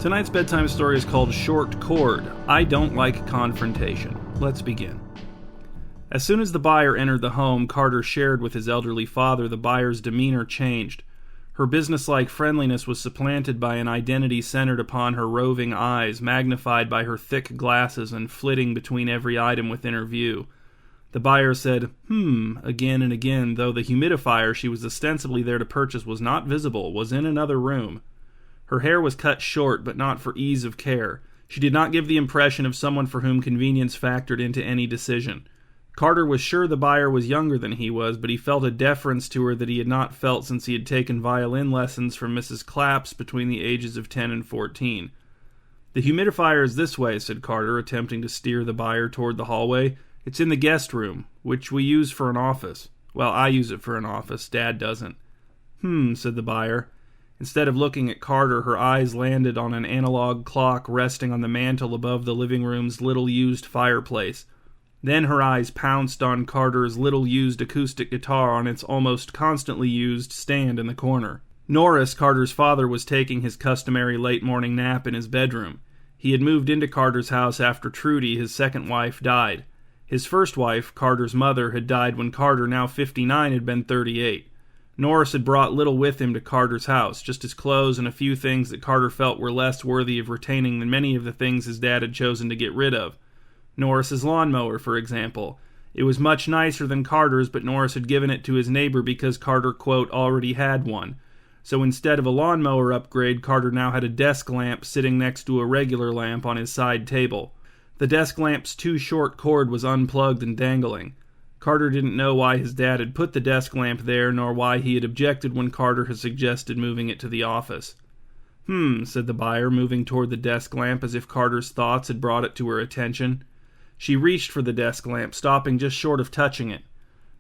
Tonight's bedtime story is called Short Cord. I don't like confrontation. Let's begin. As soon as the buyer entered the home Carter shared with his elderly father, the buyer's demeanor changed. Her businesslike friendliness was supplanted by an identity centered upon her roving eyes, magnified by her thick glasses and flitting between every item within her view. The buyer said, again and again, though the humidifier she was ostensibly there to purchase was not visible, was in another room. Her hair was cut short, but not for ease of care. She did not give the impression of someone for whom convenience factored into any decision. Carter was sure the buyer was younger than he was, but he felt a deference to her that he had not felt since he had taken violin lessons from Mrs. Claps between the ages of 10 and 14. "The humidifier is this way," said Carter, attempting to steer the buyer toward the hallway. "It's in the guest room, which we use for an office. Well, I use it for an office. Dad doesn't." Said the buyer. Instead of looking at Carter, her eyes landed on an analog clock resting on the mantel above the living room's little-used fireplace. Then her eyes pounced on Carter's little-used acoustic guitar on its almost constantly used stand in the corner. Norris, Carter's father, was taking his customary late-morning nap in his bedroom. He had moved into Carter's house after Trudy, his second wife, died. His first wife, Carter's mother, had died when Carter, now 59, had been 38. Norris had brought little with him to Carter's house, just his clothes and a few things that Carter felt were less worthy of retaining than many of the things his dad had chosen to get rid of. Norris's lawnmower, for example. It was much nicer than Carter's, but Norris had given it to his neighbor because Carter, quote, already had one. So instead of a lawnmower upgrade, Carter now had a desk lamp sitting next to a regular lamp on his side table. The desk lamp's too-short cord was unplugged and dangling. Carter didn't know why his dad had put the desk lamp there, nor why he had objected when Carter had suggested moving it to the office. Said the buyer, moving toward the desk lamp as if Carter's thoughts had brought it to her attention. She reached for the desk lamp, stopping just short of touching it.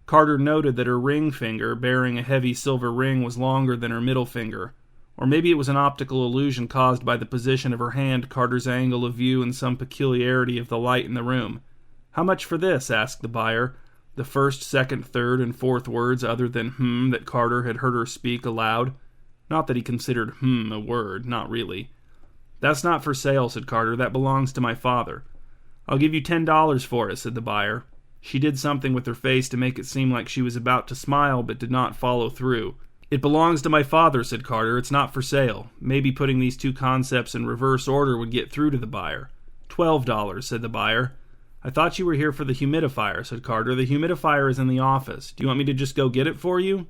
Carter noted that her ring finger, bearing a heavy silver ring, was longer than her middle finger. Or maybe it was an optical illusion caused by the position of her hand, Carter's angle of view, and some peculiarity of the light in the room. "How much for this?" asked the buyer. The first, second, third, and fourth words other than that Carter had heard her speak aloud. Not that he considered a word, not really. "That's not for sale," said Carter. "That belongs to my father." "I'll give you $10 for it," said the buyer. She did something with her face to make it seem like she was about to smile, but did not follow through. "It belongs to my father," said Carter. "It's not for sale." Maybe putting these two concepts in reverse order would get through to the buyer. $12, said the buyer. "I thought you were here for the humidifier," said Carter. "The humidifier is in the office. Do you want me to just go get it for you?"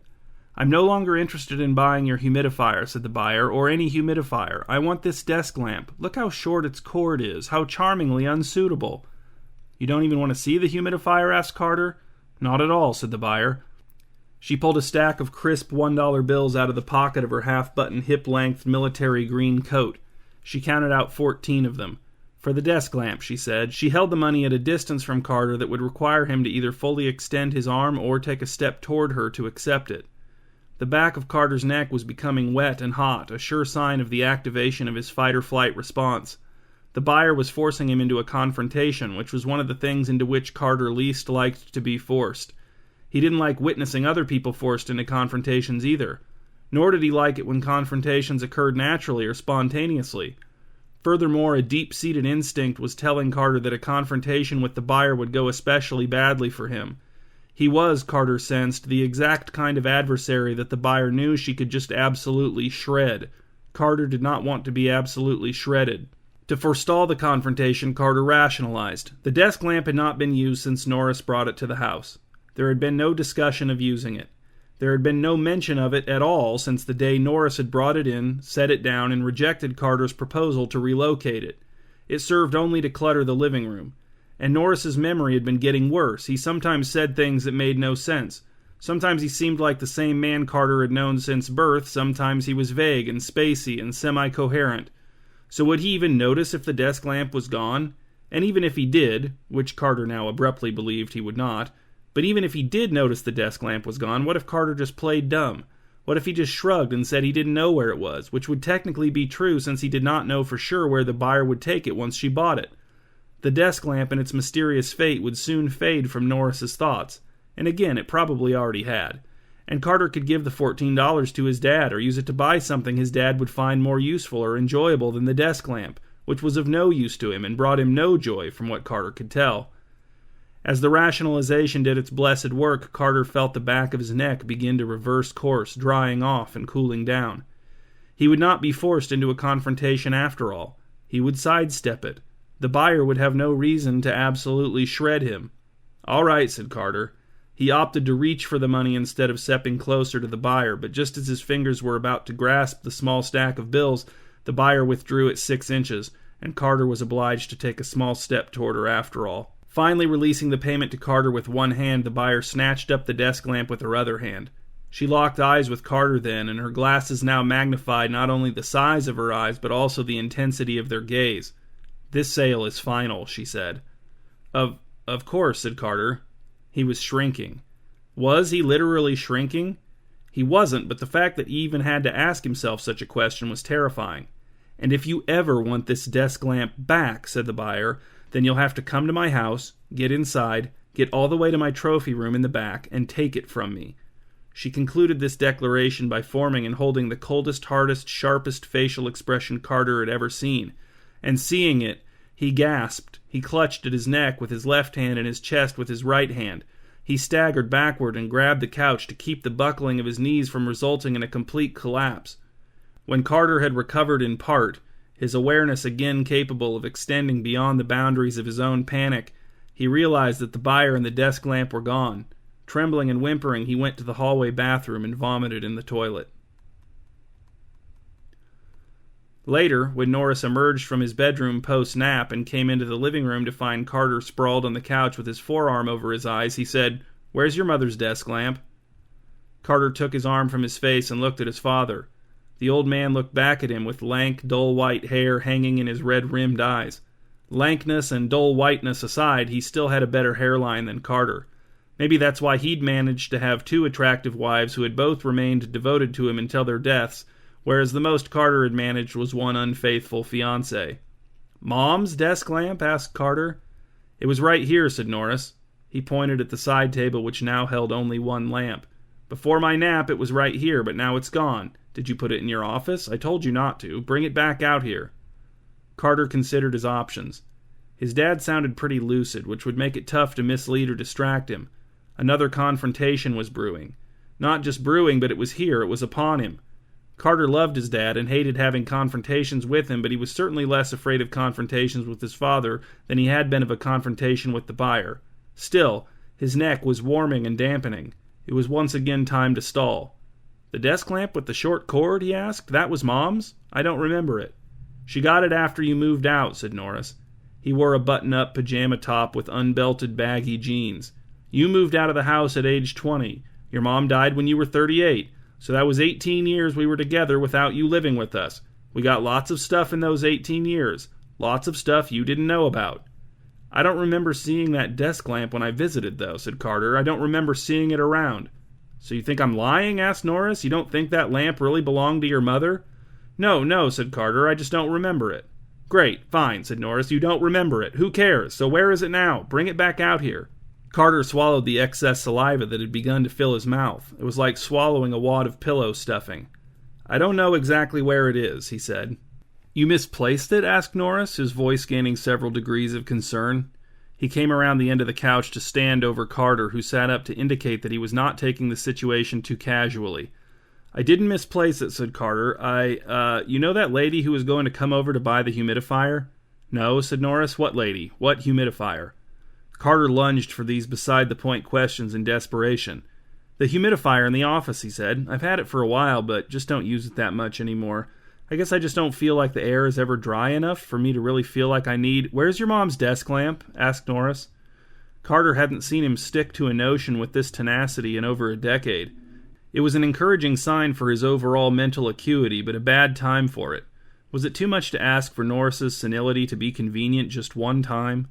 "I'm no longer interested in buying your humidifier," said the buyer, "or any humidifier. I want this desk lamp. Look how short its cord is, how charmingly unsuitable." "You don't even want to see the humidifier?" asked Carter. "Not at all," said the buyer. She pulled a stack of crisp $1 bills out of the pocket of her half-button, hip-length military green coat. She counted out 14 of them. "For the desk lamp," she said. She held the money at a distance from Carter that would require him to either fully extend his arm or take a step toward her to accept it. The back of Carter's neck was becoming wet and hot, a sure sign of the activation of his fight-or-flight response. The buyer was forcing him into a confrontation, which was one of the things into which Carter least liked to be forced. He didn't like witnessing other people forced into confrontations either. Nor did he like it when confrontations occurred naturally or spontaneously. Furthermore, a deep-seated instinct was telling Carter that a confrontation with the buyer would go especially badly for him. He was, Carter sensed, the exact kind of adversary that the buyer knew she could just absolutely shred. Carter did not want to be absolutely shredded. To forestall the confrontation, Carter rationalized. The desk lamp had not been used since Norris brought it to the house. There had been no discussion of using it. There had been no mention of it at all since the day Norris had brought it in, set it down, and rejected Carter's proposal to relocate it. It served only to clutter the living room. And Norris's memory had been getting worse. He sometimes said things that made no sense. Sometimes he seemed like the same man Carter had known since birth. Sometimes he was vague and spacey and semi-coherent. So would he even notice if the desk lamp was gone? And even if he did, which Carter now abruptly believed he would not, but even if he did notice the desk lamp was gone, what if Carter just played dumb? What if he just shrugged and said he didn't know where it was, which would technically be true since he did not know for sure where the buyer would take it once she bought it? The desk lamp and its mysterious fate would soon fade from Norris's thoughts, and again, it probably already had. And Carter could give the $14 to his dad or use it to buy something his dad would find more useful or enjoyable than the desk lamp, which was of no use to him and brought him no joy from what Carter could tell. As the rationalization did its blessed work, Carter felt the back of his neck begin to reverse course, drying off and cooling down. He would not be forced into a confrontation after all. He would sidestep it. The buyer would have no reason to absolutely shred him. "All right," said Carter. He opted to reach for the money instead of stepping closer to the buyer, but just as his fingers were about to grasp the small stack of bills, the buyer withdrew at 6 inches, and Carter was obliged to take a small step toward her after all. Finally releasing the payment to Carter with one hand, the buyer snatched up the desk lamp with her other hand. She locked eyes with Carter then, and her glasses now magnified not only the size of her eyes, but also the intensity of their gaze. "This sale is final," she said. Of course," said Carter. He was shrinking. Was he literally shrinking? He wasn't, but the fact that he even had to ask himself such a question was terrifying. "And if you ever want this desk lamp back," said the buyer, "then you'll have to come to my house, get inside, get all the way to my trophy room in the back, and take it from me." She concluded this declaration by forming and holding the coldest, hardest, sharpest facial expression Carter had ever seen. And seeing it, he gasped. He clutched at his neck with his left hand and his chest with his right hand. He staggered backward and grabbed the couch to keep the buckling of his knees from resulting in a complete collapse. When Carter had recovered in part, his awareness again capable of extending beyond the boundaries of his own panic, he realized that the buyer and the desk lamp were gone. Trembling and whimpering, he went to the hallway bathroom and vomited in the toilet. Later, when Norris emerged from his bedroom post-nap and came into the living room to find Carter sprawled on the couch with his forearm over his eyes, he said, "Where's your mother's desk lamp?" Carter took his arm from his face and looked at his father. The old man looked back at him with lank, dull white hair hanging in his red-rimmed eyes. Lankness and dull whiteness aside, he still had a better hairline than Carter. Maybe that's why he'd managed to have 2 attractive wives who had both remained devoted to him until their deaths, whereas the most Carter had managed was one unfaithful fiancée. "Mom's desk lamp?" asked Carter. "It was right here," said Norris. He pointed at the side table, which now held only one lamp. "Before my nap, it was right here, but now it's gone. Did you put it in your office? I told you not to. Bring it back out here." Carter considered his options. His dad sounded pretty lucid, which would make it tough to mislead or distract him. Another confrontation was brewing. Not just brewing, but it was here, it was upon him. Carter loved his dad and hated having confrontations with him, but he was certainly less afraid of confrontations with his father than he had been of a confrontation with the buyer. Still, his neck was warming and dampening. It was once again time to stall. "The desk lamp with the short cord?" he asked. "That was Mom's? I don't remember it." "She got it after you moved out," said Norris. He wore a button-up pajama top with unbelted baggy jeans. "You moved out of the house at age 20. Your mom died when you were 38. So that was 18 years we were together without you living with us. We got lots of stuff in those 18 years. Lots of stuff you didn't know about." "I don't remember seeing that desk lamp when I visited, though," said Carter. "I don't remember seeing it around." "So you think I'm lying?" asked Norris. "You don't think that lamp really belonged to your mother?" No, said Carter. "I just don't remember it." "Great, fine," said Norris. "You don't remember it. Who cares? So where is it now? Bring it back out here." Carter swallowed the excess saliva that had begun to fill his mouth. It was like swallowing a wad of pillow stuffing. "I don't know exactly where it is," he said. "You misplaced it?" asked Norris, his voice gaining several degrees of concern. He came around the end of the couch to stand over Carter, who sat up to indicate that he was not taking the situation too casually. "I didn't misplace it," said Carter. You know that lady who was going to come over to buy the humidifier?" "No," said Norris. "What lady? What humidifier?" Carter lunged for these beside-the-point questions in desperation. "The humidifier in the office," he said. "I've had it for a while, but just don't use it that much anymore. I guess I just don't feel like the air is ever dry enough for me to really feel like I need—" "Where's your mom's desk lamp?" asked Norris. Carter hadn't seen him stick to a notion with this tenacity in over a decade. It was an encouraging sign for his overall mental acuity, but a bad time for it. Was it too much to ask for Norris's senility to be convenient just one time?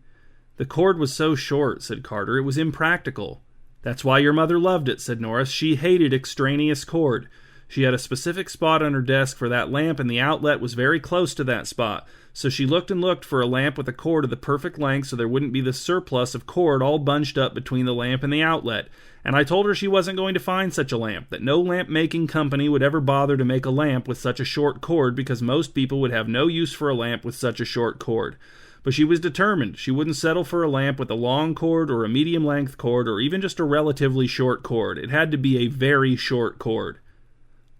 "The cord was so short," said Carter. "It was impractical." "That's why your mother loved it," said Norris. "She hated extraneous cord. She had a specific spot on her desk for that lamp, and the outlet was very close to that spot. So she looked and looked for a lamp with a cord of the perfect length so there wouldn't be the surplus of cord all bunched up between the lamp and the outlet. And I told her she wasn't going to find such a lamp, that no lamp-making company would ever bother to make a lamp with such a short cord because most people would have no use for a lamp with such a short cord. But she was determined. She wouldn't settle for a lamp with a long cord or a medium-length cord or even just a relatively short cord. It had to be a very short cord.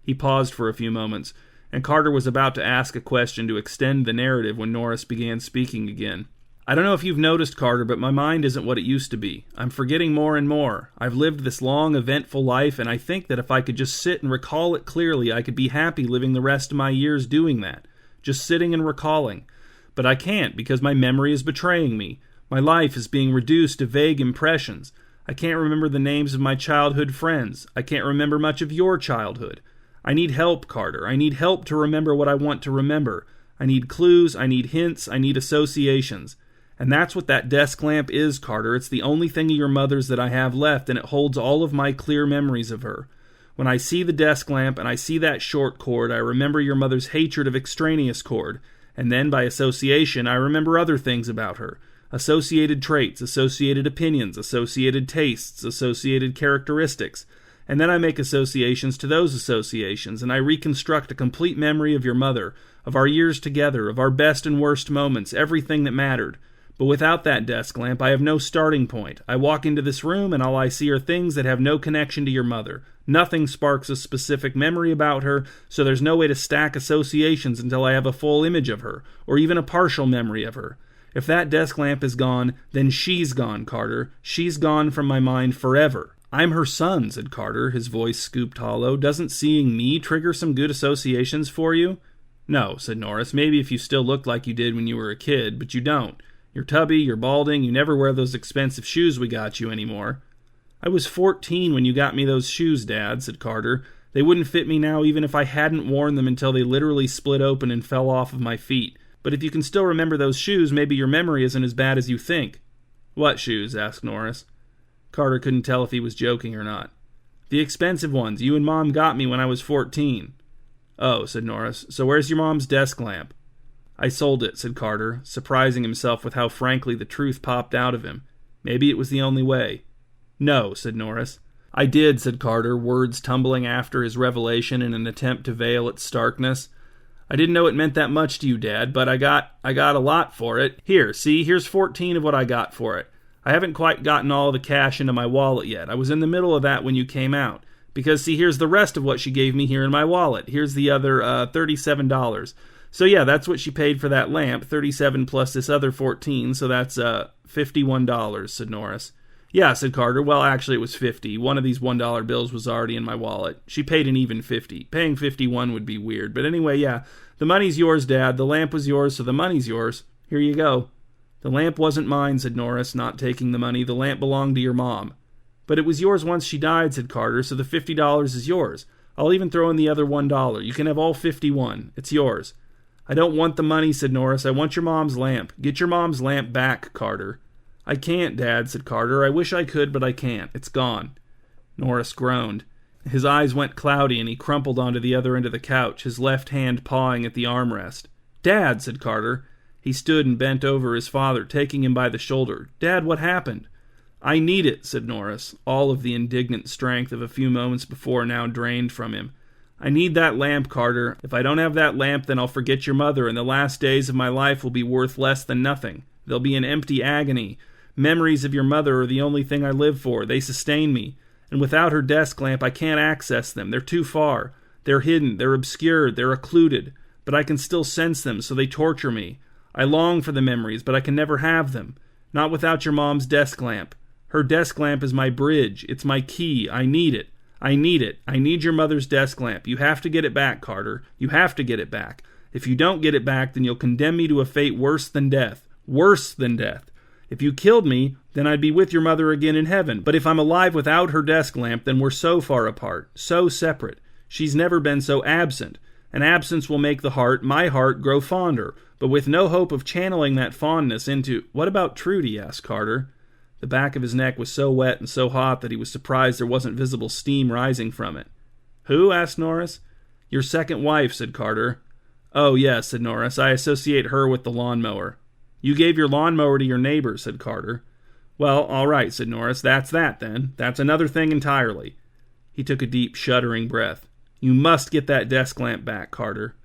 He paused for a few moments, and Carter was about to ask a question to extend the narrative when Norris began speaking again. I don't know if you've noticed, Carter, but my mind isn't what it used to be. I'm forgetting more and more. I've lived this long, eventful life, and I think that if I could just sit and recall it clearly, I could be happy living the rest of my years doing that. Just sitting and recalling. But I can't, because my memory is betraying me. My life is being reduced to vague impressions. I can't remember the names of my childhood friends. I can't remember much of your childhood. I need help, Carter. I need help to remember what I want to remember. I need clues, I need hints, I need associations. And that's what that desk lamp is, Carter. It's the only thing of your mother's that I have left, and it holds all of my clear memories of her. When I see the desk lamp and I see that short cord, I remember your mother's hatred of extraneous cord. And then, by association, I remember other things about her. Associated traits, associated opinions, associated tastes, associated characteristics. And then I make associations to those associations, and I reconstruct a complete memory of your mother, of our years together, of our best and worst moments, everything that mattered. But without that desk lamp, I have no starting point. I walk into this room, and all I see are things that have no connection to your mother. Nothing sparks a specific memory about her, so there's no way to stack associations until I have a full image of her, or even a partial memory of her. If that desk lamp is gone, then she's gone, Carter. She's gone from my mind forever. I'm her son, said Carter, his voice scooped hollow. Doesn't seeing me trigger some good associations for you? No, said Norris. Maybe if you still looked like you did when you were a kid, but you don't. You're tubby, you're balding, you never wear those expensive shoes we got you anymore. I was 14 when you got me those shoes, Dad, said Carter. They wouldn't fit me now even if I hadn't worn them until they literally split open and fell off of my feet. But if you can still remember those shoes, maybe your memory isn't as bad as you think. What shoes? Asked Norris. Carter couldn't tell if he was joking or not. The expensive ones you and Mom got me when I was 14. Oh, said Norris. So where's your mom's desk lamp? I sold it, said Carter, surprising himself with how frankly the truth popped out of him. Maybe it was the only way. No, said Norris. I did, said Carter, words tumbling after his revelation in an attempt to veil its starkness. I didn't know it meant that much to you, Dad, but I got a lot for it. Here, see, here's 14 of what I got for it. I haven't quite gotten all the cash into my wallet yet. I was in the middle of that when you came out. Because, see, here's the rest of what she gave me here in my wallet. Here's the other $37. So, yeah, that's what she paid for that lamp, 37 plus this other 14, so that's $51, said Norris. Yeah, said Carter. Well, actually, it was 50. One of these $1 bills was already in my wallet. She paid an even 50. Paying 51 would be weird. But anyway, yeah, the money's yours, Dad. The lamp was yours, so the money's yours. Here you go. The lamp wasn't mine, said Norris, not taking the money. The lamp belonged to your mom. But it was yours once she died, said Carter, so the $50 is yours. I'll even throw in the other $1. You can have all 51. It's yours. I don't want the money, said Norris. I want your mom's lamp. Get your mom's lamp back, Carter. I can't, Dad, said Carter. I wish I could, but I can't. It's gone. Norris groaned. His eyes went cloudy, and he crumpled onto the other end of the couch, his left hand pawing at the armrest. Dad, said Carter. He stood and bent over his father, taking him by the shoulder. Dad, what happened? I need it, said Norris, all of the indignant strength of a few moments before now drained from him. I need that lamp, Carter. If I don't have that lamp, then I'll forget your mother, and the last days of my life will be worth less than nothing. They'll be an empty agony. Memories of your mother are the only thing I live for. They sustain me. And without her desk lamp, I can't access them. They're too far. They're hidden. They're obscured. They're occluded. But I can still sense them, so they torture me. I long for the memories, but I can never have them. Not without your mom's desk lamp. Her desk lamp is my bridge. It's my key. I need it. I need it. I need your mother's desk lamp. You have to get it back, Carter. You have to get it back. If you don't get it back, then you'll condemn me to a fate worse than death. Worse than death. If you killed me, then I'd be with your mother again in heaven. But if I'm alive without her desk lamp, then we're so far apart, so separate. She's never been so absent. And absence will make the heart, my heart, grow fonder, but with no hope of channeling that fondness into... What about Trudy? Asked Carter. The back of his neck was so wet and so hot that he was surprised there wasn't visible steam rising from it. Who? Asked Norris. Your second wife, said Carter. Oh, yes, said Norris. I associate her with the lawnmower. You gave your lawnmower to your neighbor, said Carter. Well, all right, said Norris. That's that, then. That's another thing entirely. He took a deep, shuddering breath. You must get that desk lamp back, Carter.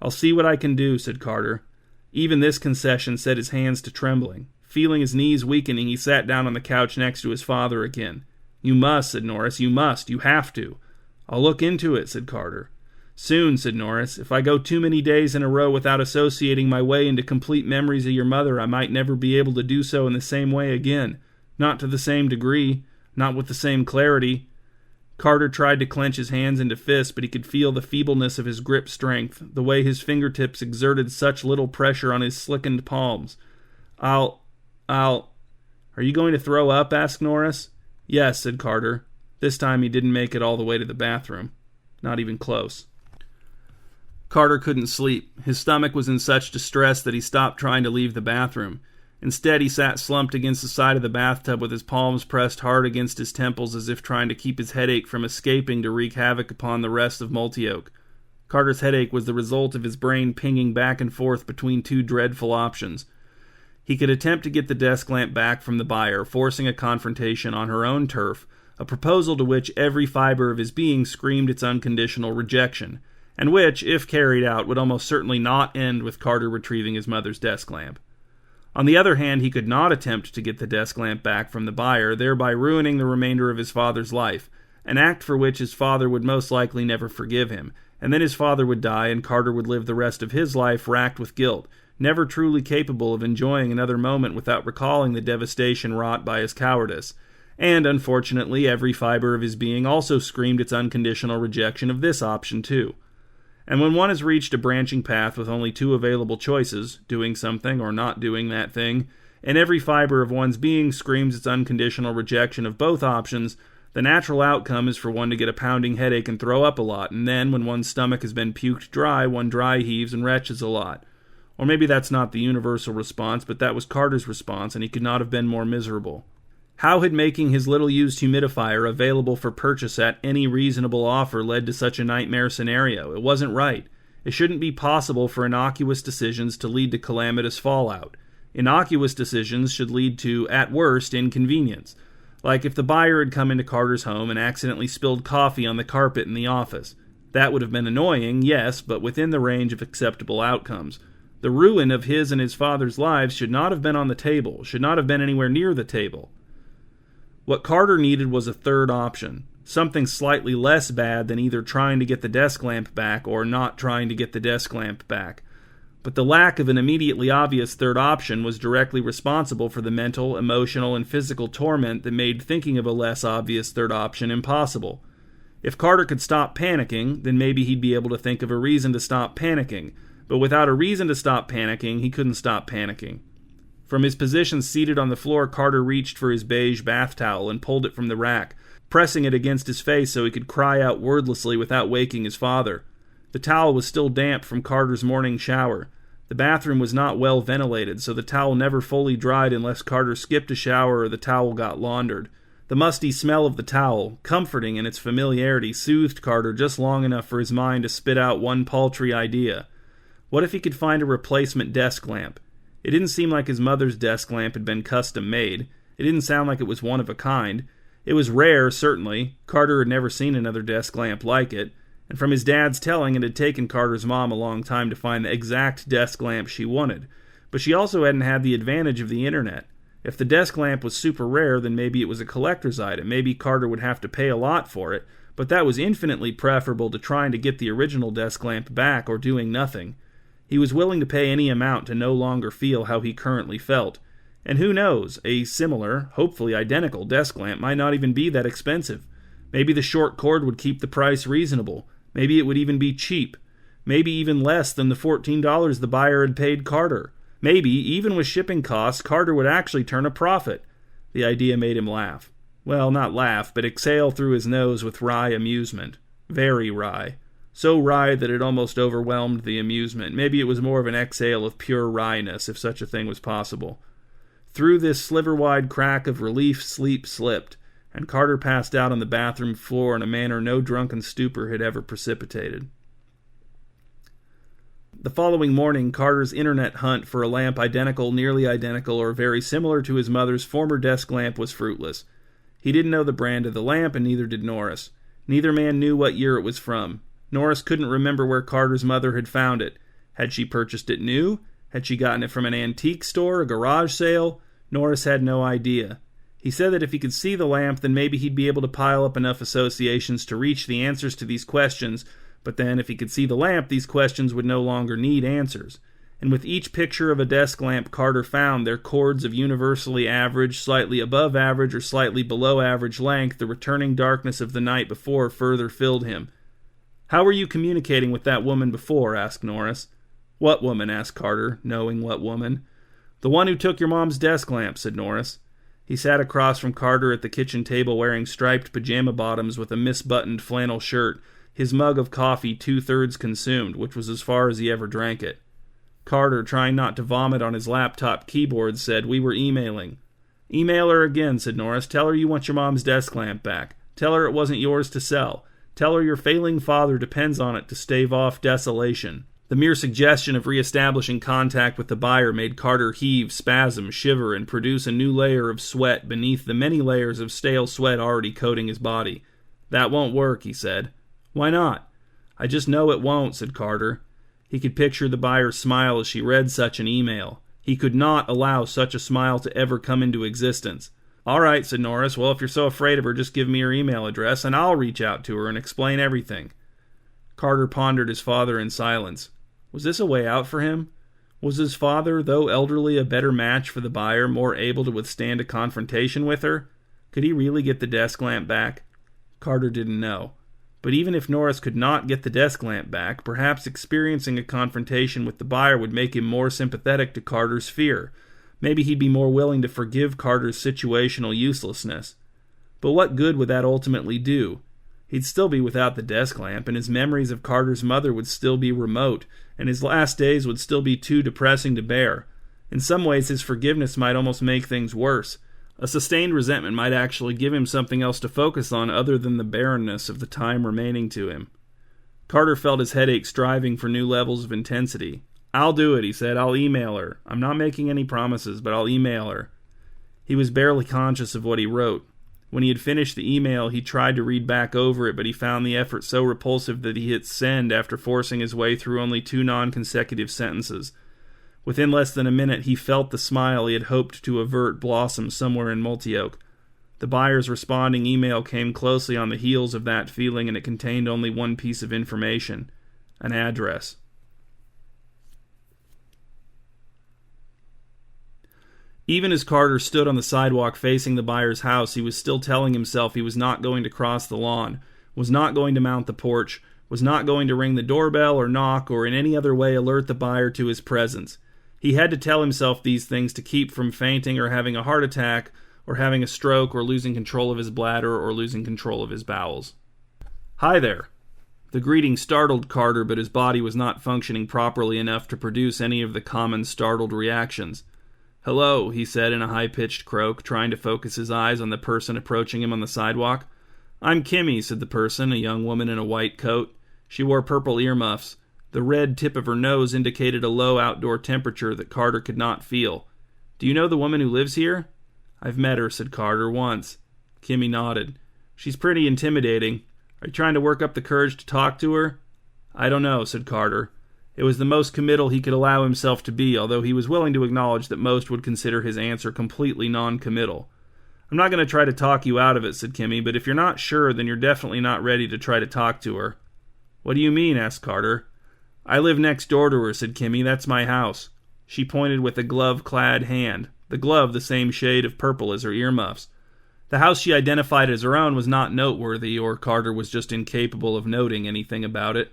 I'll see what I can do, said Carter. Even this concession set his hands to trembling. Feeling his knees weakening, he sat down on the couch next to his father again. You must, said Norris. You must. You have to. I'll look into it, said Carter. Soon, said Norris. If I go too many days in a row without associating my way into complete memories of your mother, I might never be able to do so in the same way again. Not to the same degree. Not with the same clarity. Carter tried to clench his hands into fists, but he could feel the feebleness of his grip strength, the way his fingertips exerted such little pressure on his slickened palms. Are you going to throw up? Asked Norris. Yes, said Carter. This time he didn't make it all the way to the bathroom. Not even close. Carter couldn't sleep. His stomach was in such distress that he stopped trying to leave the bathroom. Instead, he sat slumped against the side of the bathtub with his palms pressed hard against his temples as if trying to keep his headache from escaping to wreak havoc upon the rest of Multioke. Carter's headache was the result of his brain pinging back and forth between two dreadful options. He could attempt to get the desk lamp back from the buyer, forcing a confrontation on her own turf, a proposal to which every fiber of his being screamed its unconditional rejection, and which, if carried out, would almost certainly not end with Carter retrieving his mother's desk lamp. On the other hand, he could not attempt to get the desk lamp back from the buyer, thereby ruining the remainder of his father's life, an act for which his father would most likely never forgive him, and then his father would die and Carter would live the rest of his life racked with guilt, never truly capable of enjoying another moment without recalling the devastation wrought by his cowardice. And, unfortunately, every fiber of his being also screamed its unconditional rejection of this option, too. And when one has reached a branching path with only two available choices, doing something or not doing that thing, and every fiber of one's being screams its unconditional rejection of both options, the natural outcome is for one to get a pounding headache and throw up a lot, and then, when one's stomach has been puked dry, one dry heaves and retches a lot. Or maybe that's not the universal response, but that was Carter's response, and he could not have been more miserable. How had making his little-used humidifier available for purchase at any reasonable offer led to such a nightmare scenario? It wasn't right. It shouldn't be possible for innocuous decisions to lead to calamitous fallout. Innocuous decisions should lead to, at worst, inconvenience. Like if the buyer had come into Carter's home and accidentally spilled coffee on the carpet in the office. That would have been annoying, yes, but within the range of acceptable outcomes. The ruin of his and his father's lives should not have been on the table, should not have been anywhere near the table. What Carter needed was a third option, something slightly less bad than either trying to get the desk lamp back or not trying to get the desk lamp back. But the lack of an immediately obvious third option was directly responsible for the mental, emotional, and physical torment that made thinking of a less obvious third option impossible. If Carter could stop panicking, then maybe he'd be able to think of a reason to stop panicking, but without a reason to stop panicking, he couldn't stop panicking. From his position seated on the floor, Carter reached for his beige bath towel and pulled it from the rack, pressing it against his face so he could cry out wordlessly without waking his father. The towel was still damp from Carter's morning shower. The bathroom was not well ventilated, so the towel never fully dried unless Carter skipped a shower or the towel got laundered. The musty smell of the towel, comforting in its familiarity, soothed Carter just long enough for his mind to spit out one paltry idea. What if he could find a replacement desk lamp? It didn't seem like his mother's desk lamp had been custom-made. It didn't sound like it was one of a kind. It was rare, certainly. Carter had never seen another desk lamp like it, and from his dad's telling, it had taken Carter's mom a long time to find the exact desk lamp she wanted. But she also hadn't had the advantage of the internet. If the desk lamp was super rare, then maybe it was a collector's item. Maybe Carter would have to pay a lot for it, but that was infinitely preferable to trying to get the original desk lamp back or doing nothing. He was willing to pay any amount to no longer feel how he currently felt. And who knows, a similar, hopefully identical desk lamp might not even be that expensive. Maybe the short cord would keep the price reasonable. Maybe it would even be cheap. Maybe even less than the $14 the buyer had paid Carter. Maybe, even with shipping costs, Carter would actually turn a profit. The idea made him laugh. Well, not laugh, but exhale through his nose with wry amusement. Very wry. So wry that it almost overwhelmed the amusement. Maybe it was more of an exhale of pure wryness, if such a thing was possible. Through this sliver-wide crack of relief, sleep slipped, and Carter passed out on the bathroom floor in a manner no drunken stupor had ever precipitated. The following morning, Carter's internet hunt for a lamp identical, nearly identical, or very similar to his mother's former desk lamp was fruitless. He didn't know the brand of the lamp, and neither did Norris. Neither man knew what year it was from. Norris couldn't remember where Carter's mother had found it. Had she purchased it new? Had she gotten it from an antique store, a garage sale? Norris had no idea. He said that if he could see the lamp, then maybe he'd be able to pile up enough associations to reach the answers to these questions, but then if he could see the lamp, these questions would no longer need answers. And with each picture of a desk lamp Carter found, their chords of universally average, slightly above average, or slightly below average length, the returning darkness of the night before further filled him. "How were you communicating with that woman before?" asked Norris. "What woman?" asked Carter, knowing what woman. "The one who took your mom's desk lamp," said Norris. He sat across from Carter at the kitchen table wearing striped pajama bottoms with a misbuttoned flannel shirt, his mug of coffee 2/3 consumed, which was as far as he ever drank it. Carter, trying not to vomit on his laptop keyboard, said, "We were emailing." "Email her again," said Norris. "Tell her you want your mom's desk lamp back. Tell her it wasn't yours to sell. Tell her your failing father depends on it to stave off desolation." The mere suggestion of reestablishing contact with the buyer made Carter heave, spasm, shiver, and produce a new layer of sweat beneath the many layers of stale sweat already coating his body. "That won't work," he said. "Why not?" "I just know it won't," said Carter. He could picture the buyer's smile as she read such an email. He could not allow such a smile to ever come into existence. "All right," said Norris. "Well, if you're so afraid of her, just give me her email address, and I'll reach out to her and explain everything." Carter pondered his father in silence. Was this a way out for him? Was his father, though elderly, a better match for the buyer, more able to withstand a confrontation with her? Could he really get the desk lamp back? Carter didn't know. But even if Norris could not get the desk lamp back, perhaps experiencing a confrontation with the buyer would make him more sympathetic to Carter's fear. Maybe he'd be more willing to forgive Carter's situational uselessness. But what good would that ultimately do? He'd still be without the desk lamp, and his memories of Carter's mother would still be remote, and his last days would still be too depressing to bear. In some ways, his forgiveness might almost make things worse. A sustained resentment might actually give him something else to focus on other than the barrenness of the time remaining to him. Carter felt his headache striving for new levels of intensity. "I'll do it," he said. "I'll email her. I'm not making any promises, but I'll email her." He was barely conscious of what he wrote. When he had finished the email, he tried to read back over it, but he found the effort so repulsive that he hit send after forcing his way through only 2 non-consecutive sentences. Within less than a minute, he felt the smile he had hoped to avert blossom somewhere in Multioke. The buyer's responding email came closely on the heels of that feeling, and it contained only one piece of information: an address. Even as Carter stood on the sidewalk facing the buyer's house, he was still telling himself he was not going to cross the lawn, was not going to mount the porch, was not going to ring the doorbell or knock or in any other way alert the buyer to his presence. He had to tell himself these things to keep from fainting or having a heart attack or having a stroke or losing control of his bladder or losing control of his bowels. "Hi there." The greeting startled Carter, but his body was not functioning properly enough to produce any of the common startled reactions. "Hello," he said in a high-pitched croak, trying to focus his eyes on the person approaching him on the sidewalk. "I'm Kimmy," said the person, a young woman in a white coat. She wore purple earmuffs. The red tip of her nose indicated a low outdoor temperature that Carter could not feel. "Do you know the woman who lives here?" "I've met her," said Carter, "once." Kimmy nodded. "She's pretty intimidating. Are you trying to work up the courage to talk to her?" "I don't know," said Carter. It was the most committal he could allow himself to be, although he was willing to acknowledge that most would consider his answer completely non-committal. "I'm not going to try to talk you out of it," said Kimmy, "but if you're not sure, then you're definitely not ready to try to talk to her." "What do you mean?" asked Carter. "I live next door to her," said Kimmy. "That's my house." She pointed with a glove-clad hand, the glove the same shade of purple as her earmuffs. The house she identified as her own was not noteworthy, or Carter was just incapable of noting anything about it.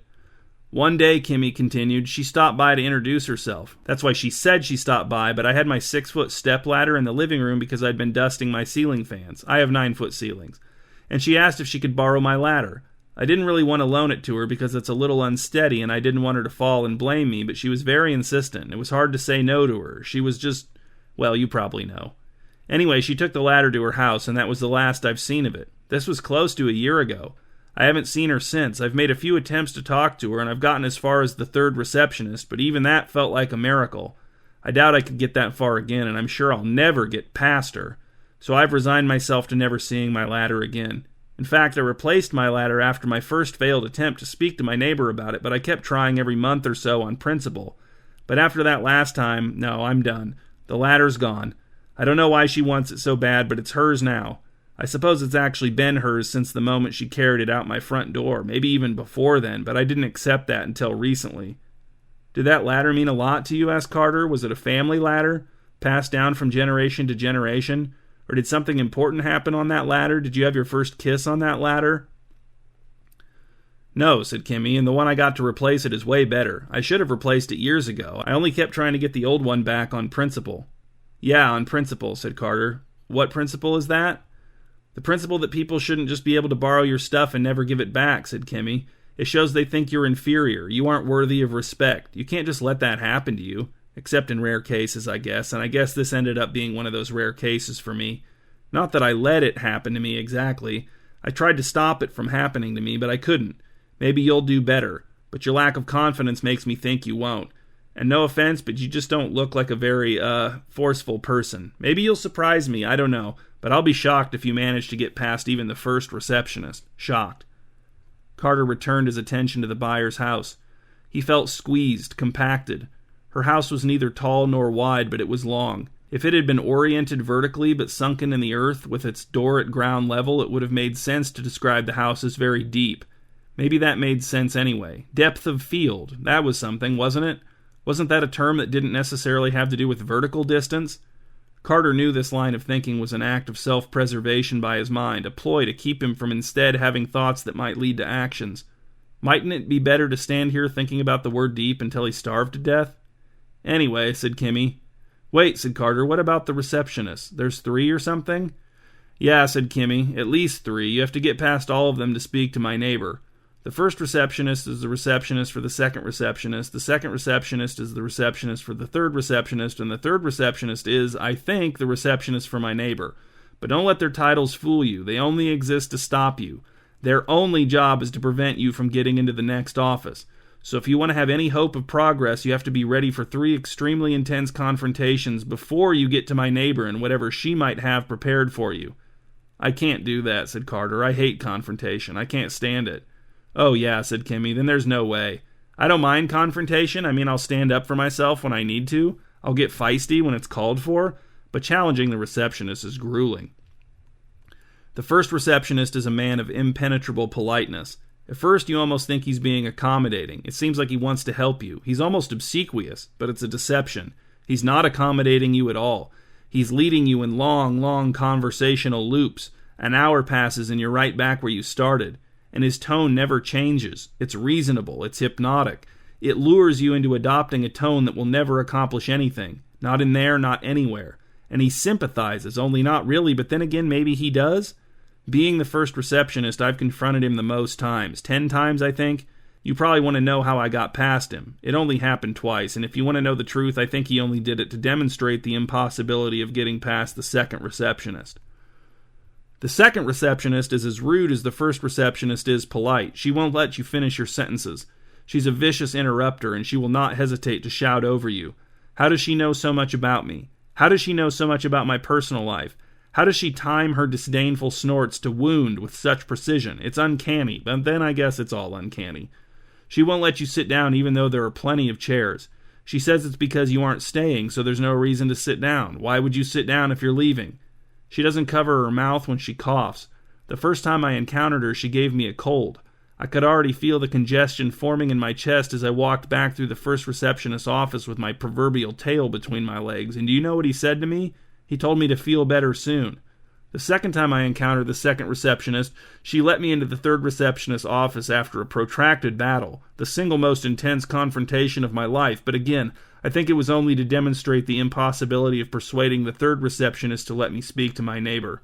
"One day," Kimmy continued, "she stopped by to introduce herself. That's why she said she stopped by, but I had my 6-foot stepladder in the living room because I'd been dusting my ceiling fans. I have 9-foot ceilings. And she asked if she could borrow my ladder. I didn't really want to loan it to her because it's a little unsteady and I didn't want her to fall and blame me, but she was very insistent. It was hard to say no to her. She was just, well, you probably know. Anyway, she took the ladder to her house, and that was the last I've seen of it. This was close to a year ago. I haven't seen her since. I've made a few attempts to talk to her, and I've gotten as far as the third receptionist, but even that felt like a miracle. I doubt I could get that far again, and I'm sure I'll never get past her. So I've resigned myself to never seeing my ladder again. In fact, I replaced my ladder after my first failed attempt to speak to my neighbor about it, but I kept trying every month or so on principle. But after that last time, no, I'm done. The ladder's gone. I don't know why she wants it so bad, but it's hers now. I suppose it's actually been hers since the moment she carried it out my front door, maybe even before then, but I didn't accept that until recently. Did that ladder mean a lot to you? Asked Carter. Was it a family ladder, passed down from generation to generation? Or did something important happen on that ladder? Did you have your first kiss on that ladder? No, said Kimmy, and the one I got to replace it is way better. I should have replaced it years ago. I only kept trying to get the old one back on principle. Yeah, on principle, said Carter. What principle is that? The principle that people shouldn't just be able to borrow your stuff and never give it back, said Kimmy. It shows they think you're inferior. You aren't worthy of respect. You can't just let that happen to you. Except in rare cases, I guess, and I guess this ended up being one of those rare cases for me. Not that I let it happen to me exactly. I tried to stop it from happening to me, but I couldn't. Maybe you'll do better, but your lack of confidence makes me think you won't. And no offense, but you just don't look like a very, forceful person. Maybe you'll surprise me, I don't know, but I'll be shocked if you manage to get past even the first receptionist. Shocked. Carter returned his attention to the buyer's house. He felt squeezed, compacted. Her house was neither tall nor wide, but it was long. If it had been oriented vertically but sunken in the earth with its door at ground level, it would have made sense to describe the house as very deep. Maybe that made sense anyway. Depth of field, that was something, wasn't it? Wasn't that a term that didn't necessarily have to do with vertical distance? Carter knew this line of thinking was an act of self-preservation by his mind, a ploy to keep him from instead having thoughts that might lead to actions. Mightn't it be better to stand here thinking about the word deep until he starved to death? Anyway, said Kimmy. Wait, said Carter, what about the receptionist? There's 3 or something? Yeah, said Kimmy, at least 3. You have to get past all of them to speak to my neighbor. The first receptionist is the receptionist for the second receptionist receptionist is the receptionist for the third receptionist, and the third receptionist is, I think, the receptionist for my neighbor. But don't let their titles fool you. They only exist to stop you. Their only job is to prevent you from getting into the next office. So if you want to have any hope of progress, you have to be ready for 3 extremely intense confrontations before you get to my neighbor and whatever she might have prepared for you. I can't do that, said Carter. I hate confrontation. I can't stand it. Oh yeah, said Kimmy, then there's no way. I don't mind confrontation. I mean, I'll stand up for myself when I need to. I'll get feisty when it's called for. But challenging the receptionist is grueling. The first receptionist is a man of impenetrable politeness. At first, you almost think he's being accommodating. It seems like he wants to help you. He's almost obsequious, but it's a deception. He's not accommodating you at all. He's leading you in long, long conversational loops. An hour passes and you're right back where you started. And his tone never changes. It's reasonable. It's hypnotic. It lures you into adopting a tone that will never accomplish anything. Not in there, not anywhere. And he sympathizes, only not really, but then again, maybe he does. Being the first receptionist, I've confronted him the most times. 10 times, I think. You probably want to know how I got past him. It only happened twice, and if you want to know the truth, I think he only did it to demonstrate the impossibility of getting past the second receptionist. The second receptionist is as rude as the first receptionist is polite. She won't let you finish your sentences. She's a vicious interrupter, and she will not hesitate to shout over you. How does she know so much about me? How does she know so much about my personal life? How does she time her disdainful snorts to wound with such precision? It's uncanny, but then I guess it's all uncanny. She won't let you sit down even though there are plenty of chairs. She says it's because you aren't staying, so there's no reason to sit down. Why would you sit down if you're leaving? She doesn't cover her mouth when she coughs. The first time I encountered her, she gave me a cold. I could already feel the congestion forming in my chest as I walked back through the first receptionist's office with my proverbial tail between my legs, and do you know what he said to me? He told me to feel better soon. The second time I encountered the second receptionist, she let me into the third receptionist's office after a protracted battle, the single most intense confrontation of my life, but again, I think it was only to demonstrate the impossibility of persuading the third receptionist to let me speak to my neighbor.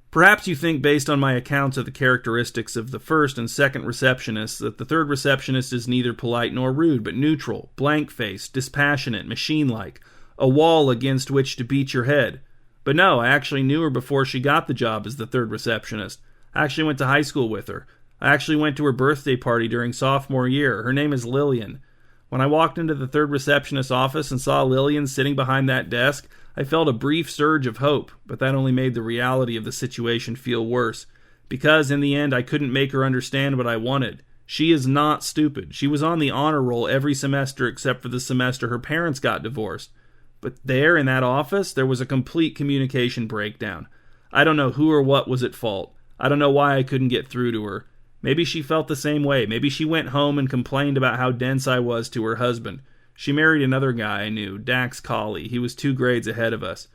Perhaps you think, based on my accounts of the characteristics of the first and second receptionists, that the third receptionist is neither polite nor rude, but neutral, blank-faced, dispassionate, machine-like. a wall against which to beat your head. But no, I actually knew her before she got the job as the third receptionist. I actually went to high school with her. I actually went to her birthday party during sophomore year. Her name is Lillian. When I walked into the third receptionist's office and saw Lillian sitting behind that desk, I felt a brief surge of hope, but that only made the reality of the situation feel worse. Because, in the end, I couldn't make her understand what I wanted. She is not stupid. She was on the honor roll every semester except for the semester her parents got divorced. But there, in that office, there was a complete communication breakdown. I don't know who or what was at fault. I don't know why I couldn't get through to her. Maybe she felt the same way. Maybe she went home and complained about how dense I was to her husband. She married another guy I knew, Dax Colley. He was 2 grades ahead of us.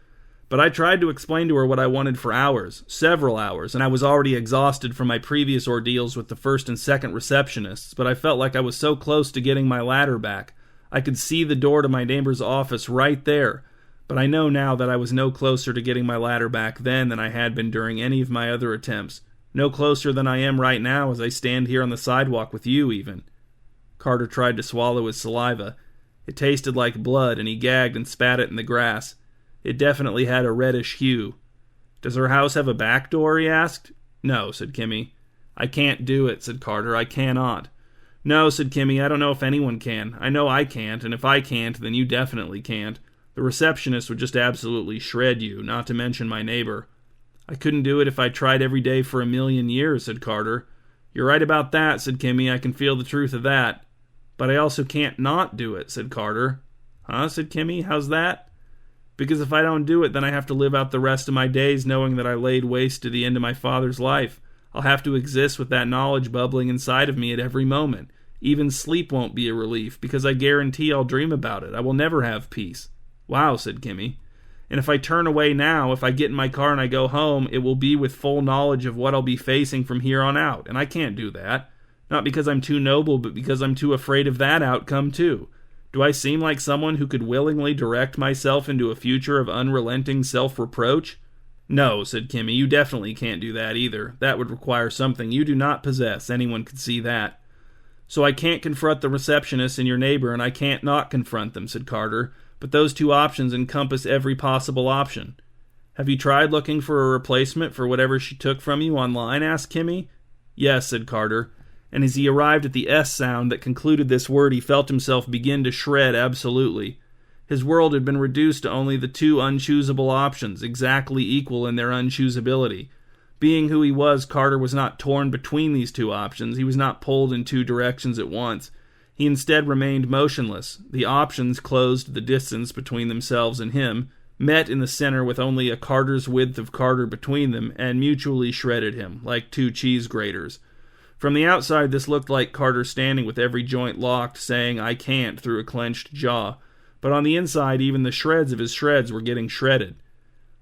But I tried to explain to her what I wanted for hours, several hours, and I was already exhausted from my previous ordeals with the first and second receptionists, but I felt like I was so close to getting my ladder back. I could see the door to my neighbor's office right there, but I know now that I was no closer to getting my ladder back then than I had been during any of my other attempts. No closer than I am right now as I stand here on the sidewalk with you, even. Carter tried to swallow his saliva. It tasted like blood, and he gagged and spat it in the grass. It definitely had a reddish hue. "Does her house have a back door?" he asked. "No," said Kimmy. "I can't do it," said Carter. "I cannot." "No," said Kimmy. "I don't know if anyone can. I know I can't, and if I can't, then you definitely can't. The receptionist would just absolutely shred you, not to mention my neighbor." "I couldn't do it if I tried every day for 1,000,000 years, said Carter. "You're right about that," said Kimmy. "I can feel the truth of that." "But I also can't not do it," said Carter. "Huh?" said Kimmy. "How's that?" "Because if I don't do it, then I have to live out the rest of my days knowing that I laid waste to the end of my father's life. I'll have to exist with that knowledge bubbling inside of me at every moment. Even sleep won't be a relief, because I guarantee I'll dream about it. I will never have peace." "Wow," said Kimmy. "And if I turn away now, if I get in my car and I go home, it will be with full knowledge of what I'll be facing from here on out, and I can't do that. Not because I'm too noble, but because I'm too afraid of that outcome, too. Do I seem like someone who could willingly direct myself into a future of unrelenting self-reproach?" "No," said Kimmy, "you definitely can't do that either. That would require something you do not possess. Anyone could see that." "So I can't confront the receptionist and your neighbor, and I can't not confront them," said Carter. "But those 2 options encompass every possible option." "Have you tried looking for a replacement for whatever she took from you online?" asked Kimmy. "Yes," said Carter. And as he arrived at the S sound that concluded this word, he felt himself begin to shred absolutely. His world had been reduced to only the 2 unchoosable options, exactly equal in their unchoosability. Being who he was, Carter was not torn between these 2 options. He was not pulled in 2 directions at once. He instead remained motionless. The options closed the distance between themselves and him, met in the center with only a Carter's width of Carter between them, and mutually shredded him, like 2 cheese graters. From the outside, this looked like Carter standing with every joint locked, saying, "I can't," through a clenched jaw. But on the inside, even the shreds of his shreds were getting shredded.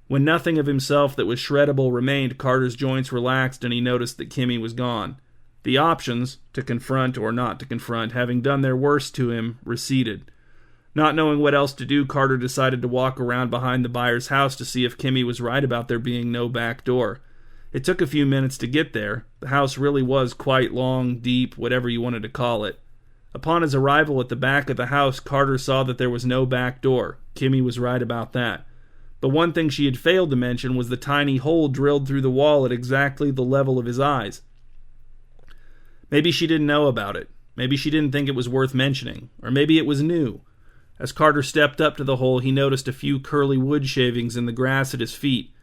When nothing of himself that was shreddable remained, Carter's joints relaxed and he noticed that Kimmy was gone. The options, to confront or not to confront, having done their worst to him, receded. Not knowing what else to do, Carter decided to walk around behind the buyer's house to see if Kimmy was right about there being no back door. It took a few minutes to get there. The house really was quite long, deep, whatever you wanted to call it. Upon his arrival at the back of the house, Carter saw that there was no back door. Kimmy was right about that. But one thing she had failed to mention was the tiny hole drilled through the wall at exactly the level of his eyes. Maybe she didn't know about it. Maybe she didn't think it was worth mentioning. Or maybe it was new. As Carter stepped up to the hole, he noticed a few curly wood shavings in the grass at his feet.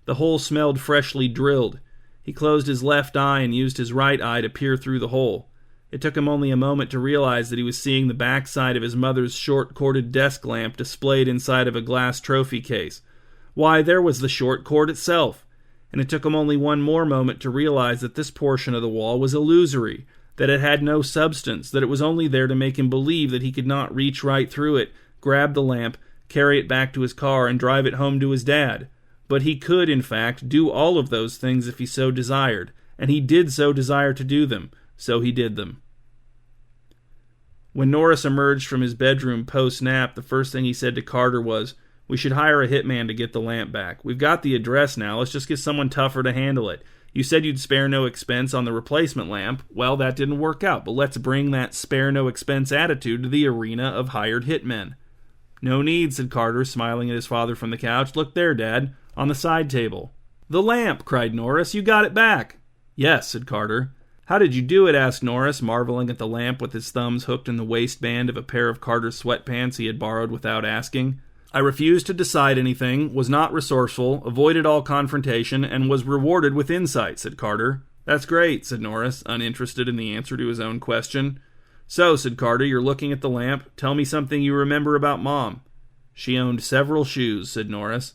The hole smelled freshly drilled. He closed his left eye and used his right eye to peer through the hole. It took him only a moment to realize that he was seeing the backside of his mother's short-corded desk lamp displayed inside of a glass trophy case. Why, there was the short cord itself! And it took him only one more moment to realize that this portion of the wall was illusory, that it had no substance, that it was only there to make him believe that he could not reach right through it, grab the lamp, carry it back to his car, and drive it home to his dad. But he could, in fact, do all of those things if he so desired, and he did so desire to do them, so he did them. When Norris emerged from his bedroom post-nap, the first thing he said to Carter was, "We should hire a hitman to get the lamp back. We've got the address now, let's just get someone tougher to handle it. You said you'd spare no expense on the replacement lamp. Well, that didn't work out, but let's bring that spare no expense attitude to the arena of hired hitmen." "No need," said Carter, smiling at his father from the couch. "Look there, Dad, on the side table." "The lamp!" cried Norris. "You got it back!" "Yes," said Carter. "How did you do it?" asked Norris, marveling at the lamp with his thumbs hooked in the waistband of a pair of Carter's sweatpants he had borrowed without asking. "I refused to decide anything, was not resourceful, avoided all confrontation, and was rewarded with insight," said Carter. "That's great," said Norris, uninterested in the answer to his own question. "So," said Carter, "you're looking at the lamp. Tell me something you remember about Mom." "She owned several shoes," said Norris.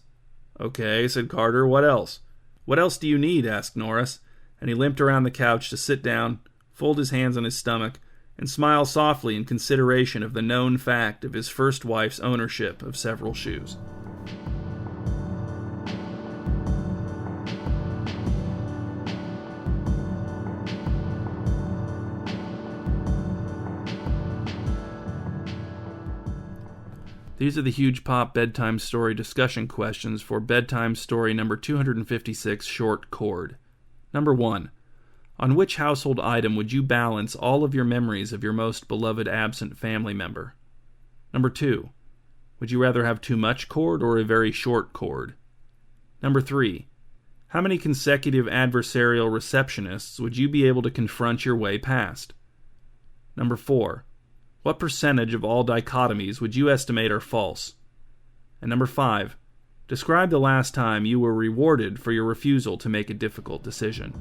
"Okay," said Carter. "What else?" "What else do you need?" asked Norris, and he limped around the couch to sit down, fold his hands on his stomach, and smile softly in consideration of the known fact of his first wife's ownership of several shoes. These are the huge Pop Bedtime Story discussion questions for bedtime story number 256, Short Chord. Number 1. On which household item would you balance all of your memories of your most beloved absent family member? Number 2. Would you rather have too much cord or a very short cord? Number 3. How many consecutive adversarial receptionists would you be able to confront your way past? Number 4. What percentage of all dichotomies would you estimate are false? And number 5. Describe the last time you were rewarded for your refusal to make a difficult decision.